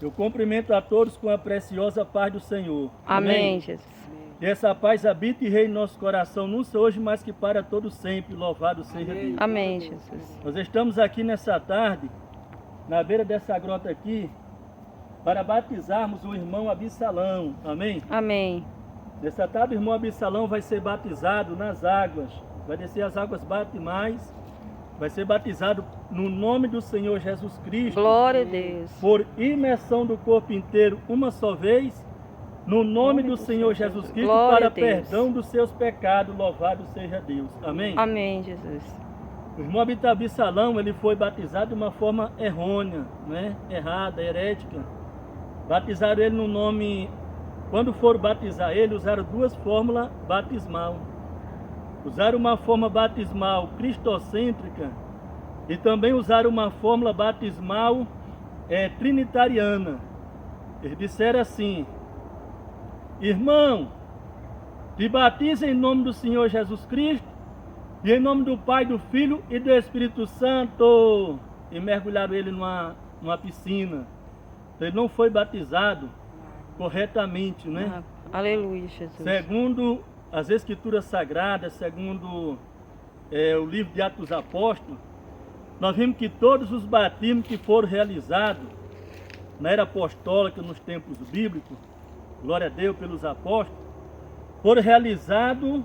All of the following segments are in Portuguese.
Eu cumprimento a todos com a preciosa paz do Senhor. Amém, Jesus. E essa paz habita e reina em nosso coração, não só hoje, mas que para todo sempre. Louvado seja Deus. Amém, Jesus. Nós estamos aqui nessa tarde, na beira dessa grota aqui, para batizarmos o irmão Absalão. Amém? Amém. Nessa tarde o irmão Absalão vai ser batizado nas águas. Vai descer as águas batimais. Vai ser batizado no nome do Senhor Jesus Cristo. Glória a Deus. Por imersão do corpo inteiro uma só vez. No nome do Senhor Jesus Cristo, Glória para a Deus. perdão dos seus pecados. Louvado seja Deus. Amém? Amém, Jesus. O irmão Absalão, ele foi batizado de uma forma errônea, né? Errada, herética. Batizaram ele no nome... Quando foram batizar ele, usaram duas fórmulas batismal. Usaram uma forma batismal cristocêntrica e também usaram uma fórmula batismal trinitariana. Eles disseram assim: irmão, te batiza em nome do Senhor Jesus Cristo e em nome do Pai, do Filho e do Espírito Santo. E mergulharam ele numa piscina. Ele não foi batizado corretamente, né? Aleluia, Jesus. Segundo as Escrituras Sagradas, segundo o livro de Atos dos Apóstolos, nós vimos que todos os batismos que foram realizados na era apostólica, nos tempos bíblicos, glória a Deus pelos apóstolos, foram realizados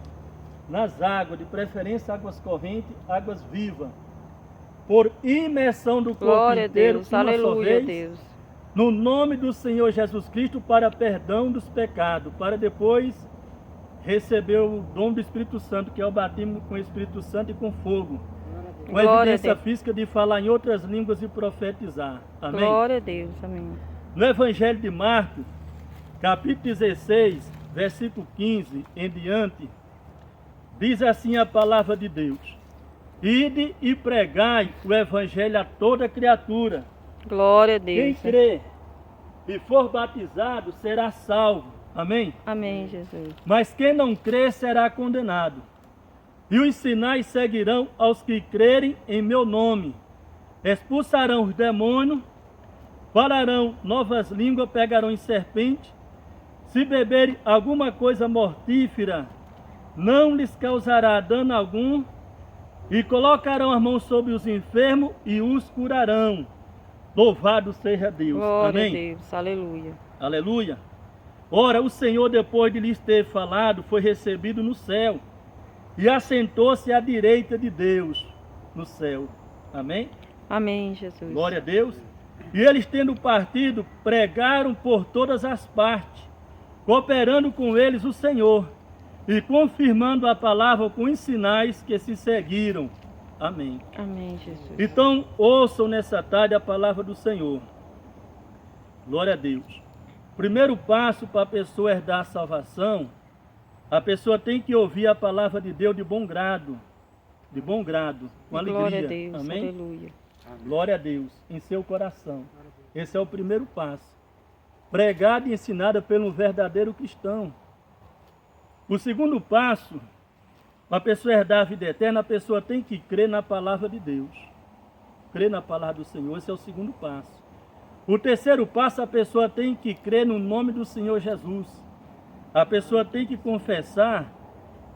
nas águas, de preferência águas correntes, águas vivas, por imersão do corpo Glória a inteiro, Deus. uma só Aleluia, vez, Deus. no nome do Senhor Jesus Cristo, para perdão dos pecados, para depois receber o dom do Espírito Santo, que é o batismo com o Espírito Santo e com fogo. Com a Glória a evidência Deus. física de falar em outras línguas e profetizar. Amém? Glória a Deus. Amém. No Evangelho de Marcos, capítulo 16, versículo 15 em diante, diz assim a palavra de Deus: ide e pregai o Evangelho a toda criatura. Glória a Quem Deus. crê e for batizado será salvo. Amém? Amém, Jesus. Mas quem não crê será condenado. E os sinais seguirão aos que crerem em meu nome. Expulsarão os demônios, falarão novas línguas, pegarão em serpente. Se beberem alguma coisa mortífera, não lhes causará dano algum. E colocarão as mãos sobre os enfermos e os curarão. Louvado seja Deus. Glória Amém? a Deus. Aleluia. Aleluia. Ora, o Senhor, depois de lhes ter falado, foi recebido no céu e assentou-se à direita de Deus no céu. Amém? Amém, Jesus. Glória a Deus. E eles, tendo partido, pregaram por todas as partes, cooperando com eles o Senhor e confirmando a palavra com os sinais que se seguiram. Amém. Amém, Jesus. Então, ouçam nessa tarde a palavra do Senhor. Glória a Deus. Primeiro passo para a pessoa herdar a salvação, a pessoa tem que ouvir a palavra de Deus de bom grado, com alegria. Glória a Deus. Amém? Aleluia. Glória a Deus, em seu coração. Esse é o primeiro passo. Pregada e ensinada pelo verdadeiro cristão. O segundo passo, para a pessoa herdar a vida eterna, a pessoa tem que crer na palavra de Deus. Crer na palavra do Senhor, esse é o segundo passo. O terceiro passo, a pessoa tem que crer no nome do Senhor Jesus. A pessoa tem que confessar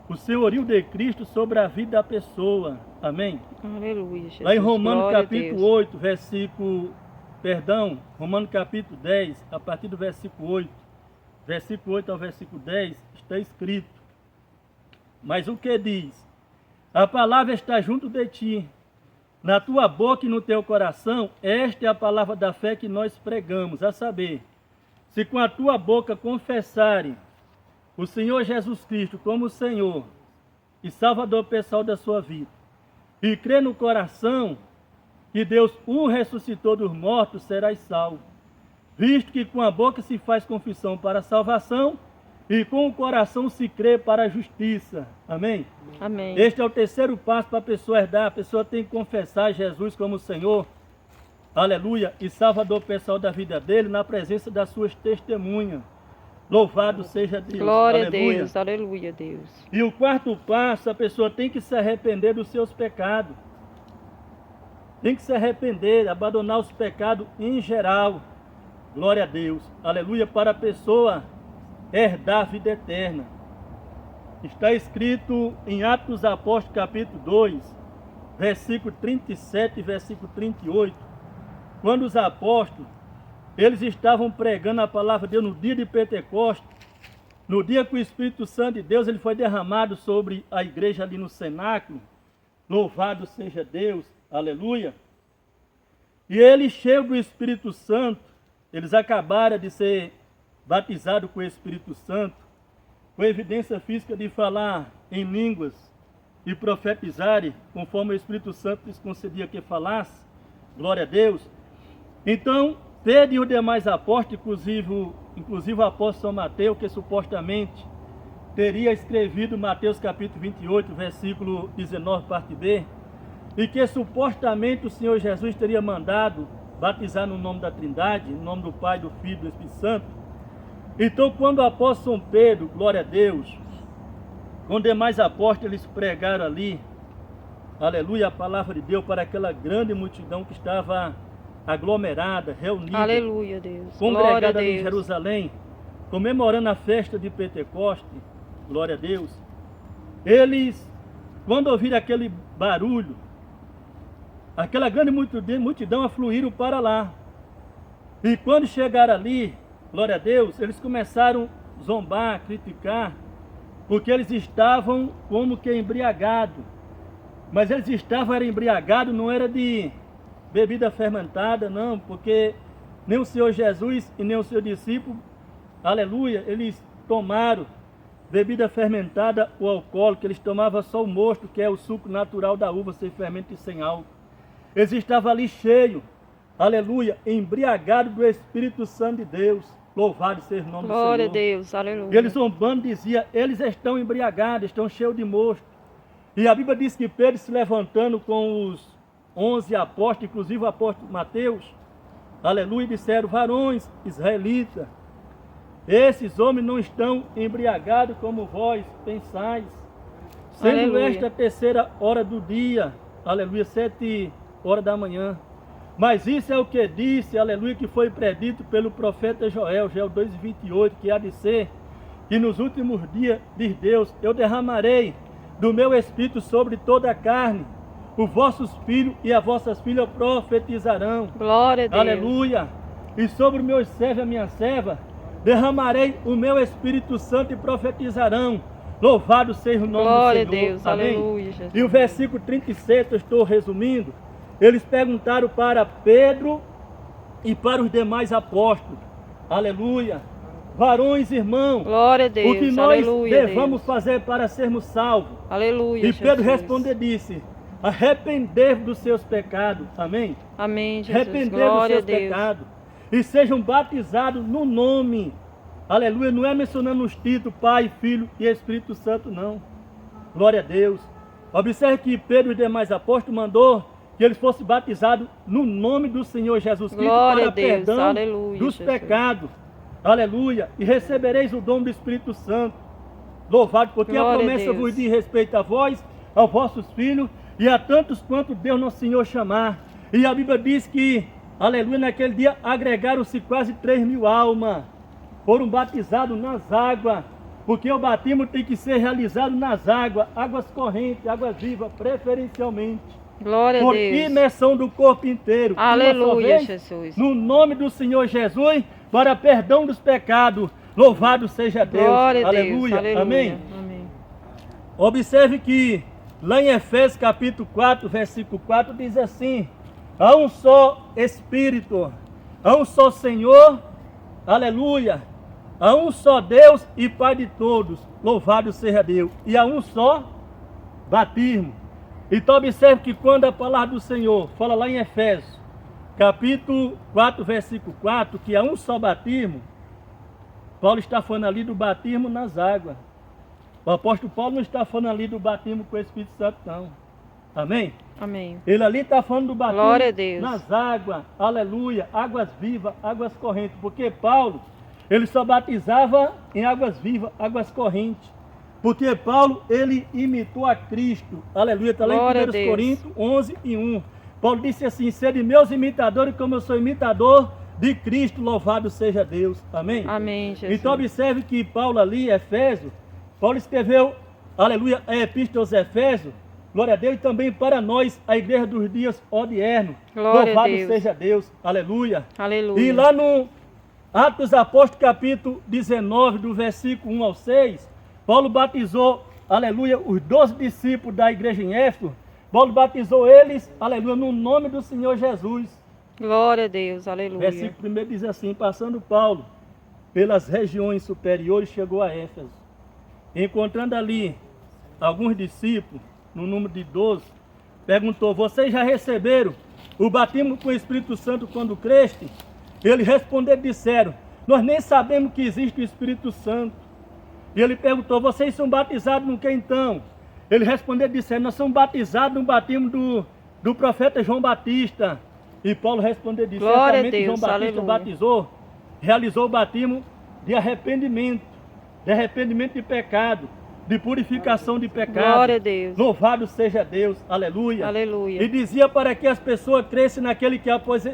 o senhorio de Cristo sobre a vida da pessoa. Amém? Aleluia, Jesus. Lá em Romanos Glória a capítulo Deus. 8, Romanos capítulo 10, a partir do versículo 8 ao versículo 10, está escrito: mas o que diz? A palavra está junto de ti, na tua boca e no teu coração. Esta é a palavra da fé que nós pregamos, a saber, se com a tua boca confessarem o Senhor Jesus Cristo como Senhor e Salvador pessoal da sua vida, e crer no coração que Deus o ressuscitou dos mortos, serás salvo. Visto que com a boca se faz confissão para a salvação e com o coração se crê para a justiça. Amém? Amém. Este é o terceiro passo para a pessoa herdar. A pessoa tem que confessar Jesus como Senhor, aleluia, e Salvador pessoal da vida dele, na presença das suas testemunhas. Louvado seja Deus. Glória a Aleluia. Deus. Aleluia, Deus. E o quarto passo, a pessoa tem que se arrepender dos seus pecados. Tem que se arrepender, abandonar os pecados em geral. Glória a Deus. Aleluia. Para a pessoa herdar a vida eterna. Está escrito em Atos dos Apóstolos, capítulo 2, versículo 37 e versículo 38. Quando os apóstolos, eles estavam pregando a palavra de Deus no dia de Pentecostes, no dia que o Espírito Santo de Deus ele foi derramado sobre a igreja ali no cenáculo. Louvado seja Deus. Aleluia. E eles, cheios do Espírito Santo, eles acabaram de ser batizados com o Espírito Santo, com evidência física de falar em línguas e profetizarem, conforme o Espírito Santo lhes concedia que falasse. Glória a Deus. Então, Pedro e os demais apóstolos, inclusive o apóstolo São Mateus, que supostamente teria escrevido Mateus capítulo 28, versículo 19, parte B, e que supostamente o Senhor Jesus teria mandado batizar no nome da Trindade, no nome do Pai, do Filho e do Espírito Santo. Então, quando o apóstolo São Pedro, glória a Deus, com os demais apóstolos, eles pregaram ali, aleluia, a palavra de Deus para aquela grande multidão que estava aglomerada, reunida, Aleluia, Deus. congregada ali em Jerusalém, comemorando a festa de Pentecostes, glória a Deus. Eles, quando ouviram aquele barulho, aquela grande multidão afluíram para lá. E quando chegaram ali, glória a Deus, eles começaram a zombar, criticar, porque eles estavam como que embriagados. Mas eles estavam embriagados, não era de bebida fermentada, não, porque nem o Senhor Jesus e nem o seu discípulo, aleluia, eles tomaram bebida fermentada ou alcoólica, eles tomavam só o mosto, que é o suco natural da uva, sem fermento e sem álcool. Eles estavam ali cheios, aleluia, embriagados do Espírito Santo de Deus. Louvado seja o nome do Senhor. Glória a Deus, aleluia. E eles zombando diziam, eles estão embriagados, estão cheios de mosto. E a Bíblia diz que Pedro se levantando com os 11 apóstolos, inclusive o apóstolo Mateus, aleluia, disseram, varões israelitas, esses homens não estão embriagados como vós pensais, sendo Aleluia. esta a terceira hora do dia, aleluia, 7 horas da manhã. Mas isso é o que disse, aleluia, que foi predito pelo profeta Joel 2,28, que há de ser, que nos últimos dias, diz Deus, eu derramarei do meu Espírito sobre toda a carne, os vossos filhos e as vossas filhas profetizarão. Glória a Deus. Aleluia. E sobre os meus servos e a minha serva, derramarei o meu Espírito Santo e profetizarão. Louvado seja o nome Glória do Senhor. a Deus. Amém? Aleluia, Jesus. E o versículo 37, eu estou resumindo, eles perguntaram para Pedro e para os demais apóstolos. Aleluia. Varões, irmãos, Glória a Deus. o que nós Aleluia, devemos Deus. fazer para sermos salvos? Aleluia, E Pedro Jesus. respondeu e disse, arrependei-vos dos seus pecados. Amém? Amém, Jesus. Arrependei-vos dos Glória a seus Deus. pecados. E sejam batizados no nome. Aleluia. Não é mencionando os títulos Pai, Filho e Espírito Santo, não. Glória a Deus. Observe que Pedro e os demais apóstolos mandou que eles fossem batizados no nome do Senhor Jesus Cristo Glória para a Deus. perdão Aleluia, dos Jesus. pecados. Aleluia. E recebereis o dom do Espírito Santo. Louvado, porque Glória a a promessa Deus. vos diz respeito a vós, aos vossos filhos e a tantos quanto Deus nosso Senhor chamar. E a Bíblia diz que, aleluia, naquele dia agregaram-se quase 3.000 almas. Foram batizados nas águas, porque o batismo tem que ser realizado nas águas, águas correntes, águas vivas, preferencialmente. Glória a Por Deus. imersão do corpo inteiro. Uma só Aleluia, vez, Jesus. no nome do Senhor Jesus, para perdão dos pecados. Louvado seja Deus. Glória a Deus. Aleluia. Aleluia. Amém. Amém. Observe que lá em Efésios capítulo 4, versículo 4, diz assim, há um só Espírito, há um só Senhor, aleluia, há um só Deus e Pai de todos, louvado seja Deus, e há um só batismo. Então observe que quando a palavra do Senhor fala lá em Efésios, capítulo 4, versículo 4, que há um só batismo, Paulo está falando ali do batismo nas águas. O apóstolo Paulo não está falando ali do batismo com o Espírito Santo, não. Amém? Amém. Ele ali está falando do batismo Glória a Deus. nas águas, aleluia, águas vivas, águas correntes. Porque Paulo, ele só batizava em águas vivas, águas correntes. Porque Paulo, ele imitou a Cristo, aleluia, está lá Glória a em 1 Deus. Coríntios 11 e 1. Paulo disse assim, sede meus imitadores como eu sou imitador de Cristo, louvado seja Deus. Amém? Amém, Jesus. Então observe que Paulo ali, Efésio, Paulo escreveu, aleluia, a epístola aos Efésios, glória a Deus, e também para nós, a igreja dos dias odiernos. Glória Louvado a Deus. seja Deus, aleluia. Aleluia. E lá no Atos dos Apóstolos, capítulo 19, do versículo 1 ao 6, Paulo batizou, aleluia, os 12 discípulos da igreja em Éfeso. Paulo batizou eles, aleluia, no nome do Senhor Jesus. Glória a Deus. Aleluia. Versículo 1 diz assim: passando Paulo pelas regiões superiores, chegou a Éfeso. Encontrando ali alguns discípulos, no número de 12, perguntou: vocês já receberam o batismo com o Espírito Santo quando creste? Eles responderam, disseram: nós nem sabemos que existe o Espírito Santo. E ele perguntou: vocês são batizados no que então? Eles responderam, disseram: nós somos batizados no batismo do profeta João Batista. E Paulo respondeu, disse: Glória a certamente Deus, João Batista aleluia. batizou, realizou o batismo de arrependimento de pecado, de purificação de pecado. Glória a Deus. Louvado seja Deus, aleluia. Aleluia. E dizia para que as pessoas crescem naquele que após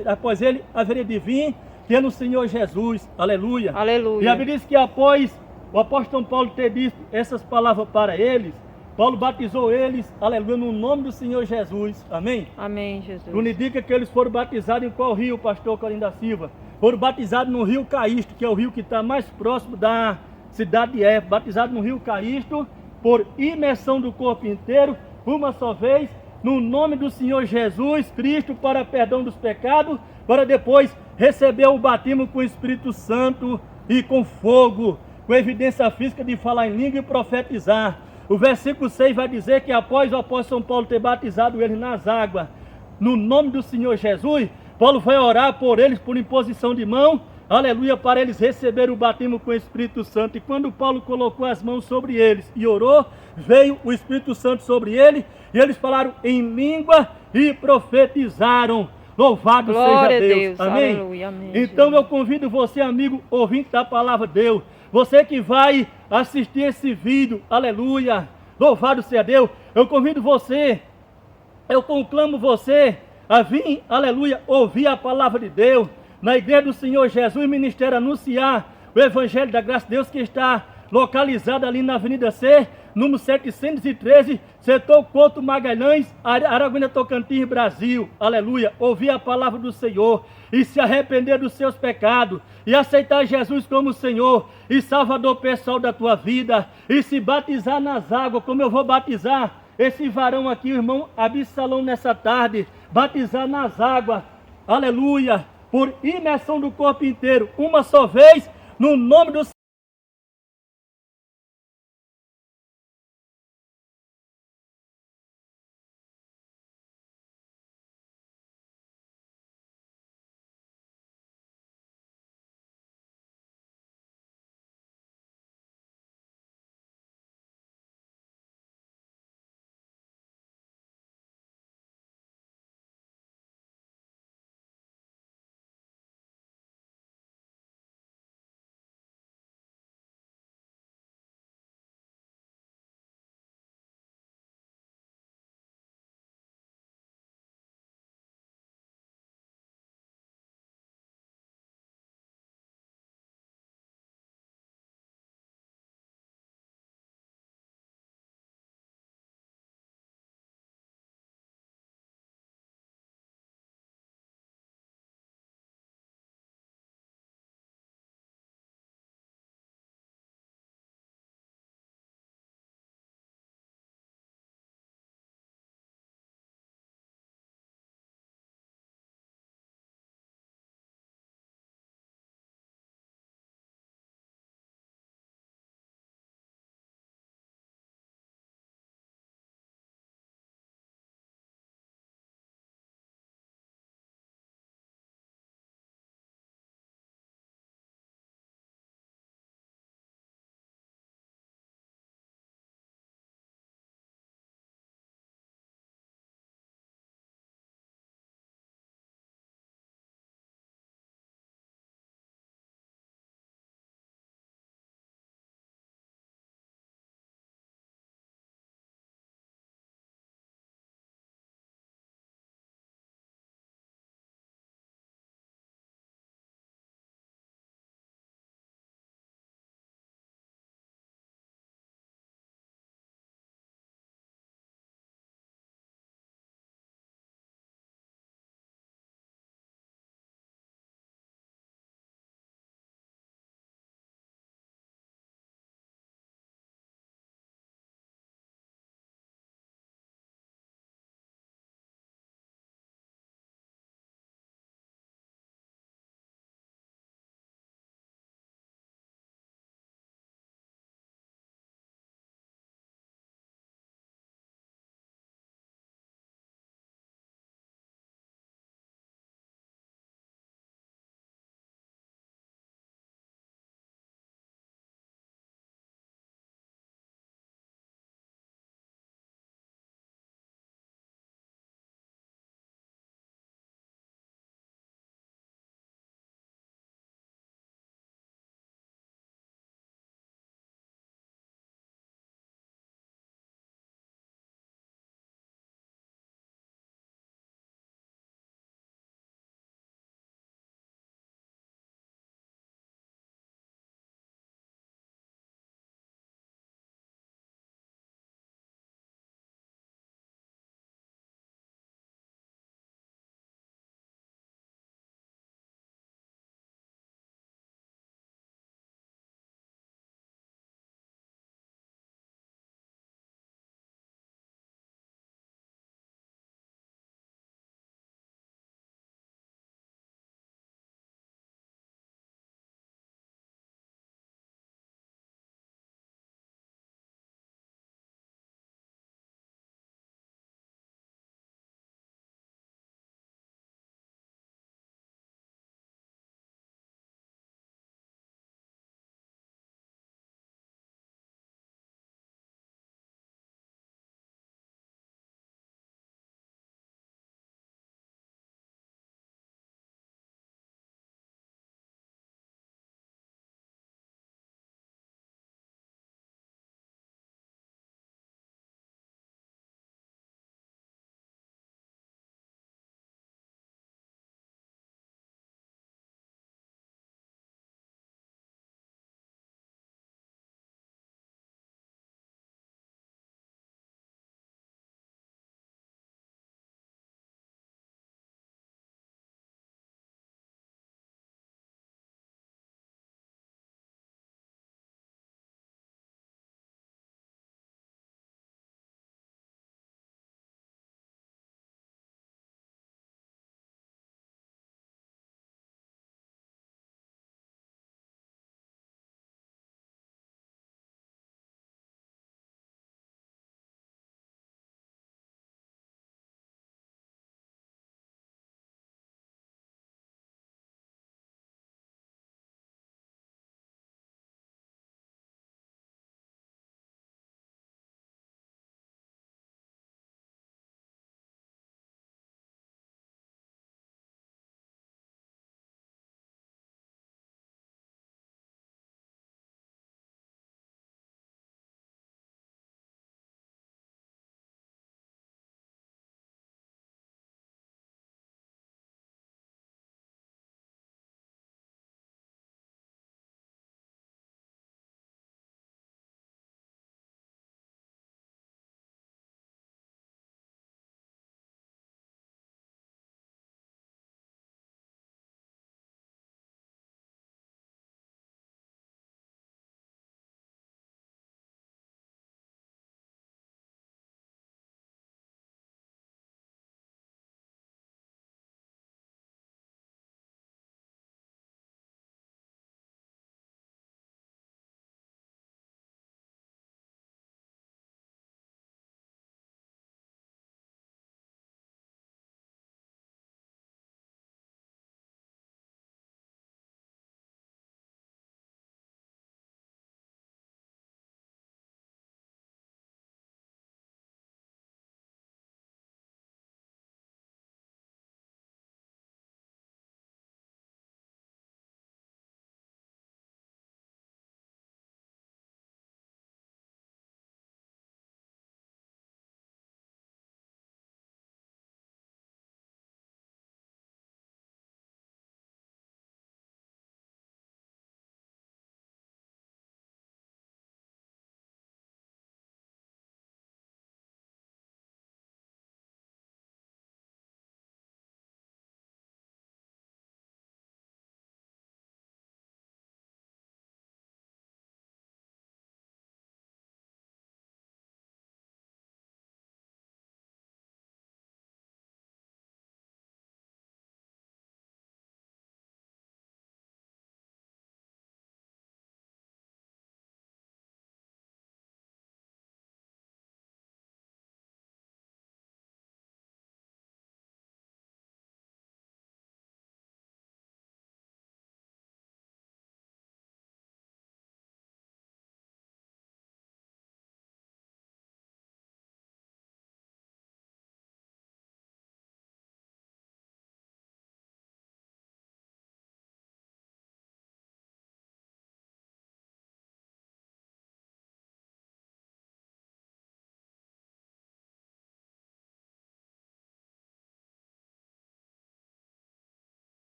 ele haveria de vir, que é no Senhor Jesus, aleluia. Aleluia. E a Bíblia diz que após o apóstolo Paulo ter dito essas palavras para eles, Paulo batizou eles, aleluia, no nome do Senhor Jesus, amém? Amém, Jesus. Tudo indica que eles foram batizados em qual rio, pastor Corinho da Silva? Foram batizados no rio Caísto, que é o rio que está mais próximo da cidade de Éfeso. Batizados no rio Caísto, por imersão do corpo inteiro, uma só vez, no nome do Senhor Jesus Cristo, para perdão dos pecados, para depois receber o batismo com o Espírito Santo e com fogo, com evidência física de falar em língua e profetizar. O versículo 6 vai dizer que após o apóstolo São Paulo ter batizado eles nas águas, no nome do Senhor Jesus, Paulo foi orar por eles por imposição de mão, aleluia, para eles receberem o batismo com o Espírito Santo. E quando Paulo colocou as mãos sobre eles e orou, veio o Espírito Santo sobre eles, e eles falaram em língua e profetizaram. Louvado Glória seja a Deus. Amém? Aleluia. Amém, Então Jesus. eu convido você, amigo ouvinte da palavra de Deus, você que vai assistir esse vídeo, aleluia, louvado seja Deus, eu convido você, eu conclamo você a vir, aleluia, ouvir a palavra de Deus, na igreja do Senhor Jesus, ministério anunciar o Evangelho da Graça de Deus, que está localizado ali na Avenida C, número 713, setor Couto Magalhães, Araguaína, Tocantins, Brasil, aleluia, ouvir a palavra do Senhor e se arrepender dos seus pecados e aceitar Jesus como Senhor e Salvador pessoal da tua vida e se batizar nas águas, como eu vou batizar esse varão aqui, o irmão Absalão, nessa tarde, batizar nas águas, aleluia, por imersão do corpo inteiro, uma só vez, no nome do